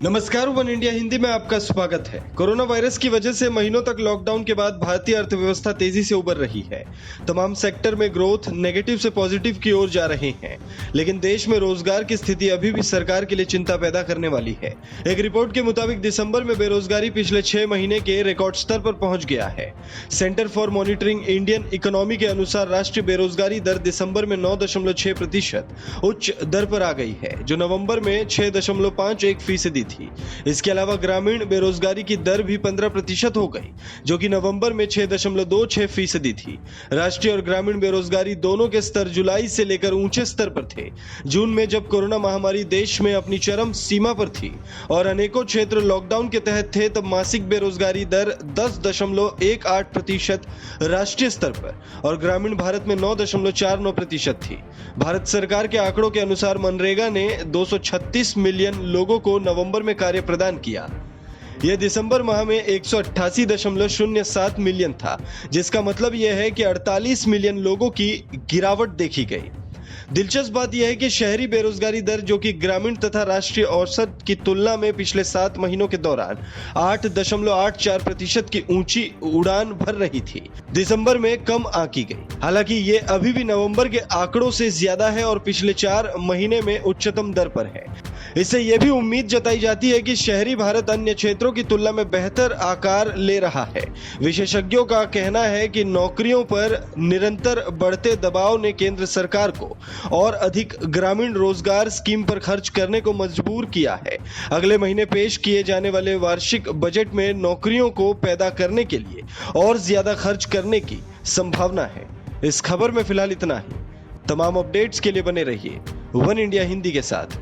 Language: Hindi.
नमस्कार, वन इंडिया हिंदी में आपका स्वागत है। कोरोना वायरस की वजह से महीनों तक लॉकडाउन के बाद भारतीय अर्थव्यवस्था तेजी से उबर रही है। तमाम सेक्टर में ग्रोथ नेगेटिव से पॉजिटिव की ओर जा रहे हैं, लेकिन देश में रोजगार की स्थिति अभी भी सरकार के लिए चिंता पैदा करने वाली है। एक रिपोर्ट के मुताबिक दिसंबर में बेरोजगारी पिछले 6 महीने के रिकॉर्ड स्तर पर पहुंच गया है। Centre for monitoring Indian economy के अनुसार राष्ट्रीय बेरोजगारी दर दिसंबर में 9.6% उच्च दर पर आ गई है, जो नवंबर में 6.51% थी। इसके अलावा ग्रामीण बेरोजगारी की दर भी 15% हो गई, जो कि नवंबर में 6.26% थी। राष्ट्रीय और ग्रामीण बेरोजगारी दोनों के स्तर जुलाई से लेकर ऊंचे स्तर पर थे। जून में जब कोरोना महामारी देश में अपनी चरम सीमा पर थी और अनेकों क्षेत्र लॉकडाउन के तहत थे, तब मासिक बेरोजगारी दर 10.18% राष्ट्रीय स्तर पर और ग्रामीण भारत में 9.49% थी। भारत सरकार के आंकड़ों के अनुसार मनरेगा ने 236 मिलियन लोगों को नवंबर में कार्य प्रदान किया। यह दिसंबर माह में 188.07 मिलियन था, जिसका मतलब यह है कि 48 मिलियन लोगों की गिरावट देखी गई। दिलचस्प बात यह है कि शहरी बेरोजगारी दर, जो कि ग्रामीण तथा राष्ट्रीय औसत की तुलना में पिछले 7 महीनों के दौरान 8.84% की ऊंची उड़ान भर रही थी, दिसंबर में कम आंकी गई। हालांकि ये अभी भी नवंबर के आंकड़ों से ज्यादा है और पिछले 4 महीने में उच्चतम दर पर है। इससे यह भी उम्मीद जताई जाती है कि शहरी भारत अन्य क्षेत्रों की तुलना में बेहतर आकार ले रहा है। विशेषज्ञों का कहना है कि नौकरियों पर निरंतर बढ़ते दबाव ने केंद्र सरकार को और अधिक ग्रामीण रोजगार स्कीम पर खर्च करने को मजबूर किया है। अगले महीने पेश किए जाने वाले वार्षिक बजट में नौकरियों को पैदा करने के लिए और ज्यादा खर्च करने की संभावना है। इस खबर में फिलहाल इतना ही। तमाम अपडेट्स के लिए बने रहिए वन इंडिया हिंदी के साथ।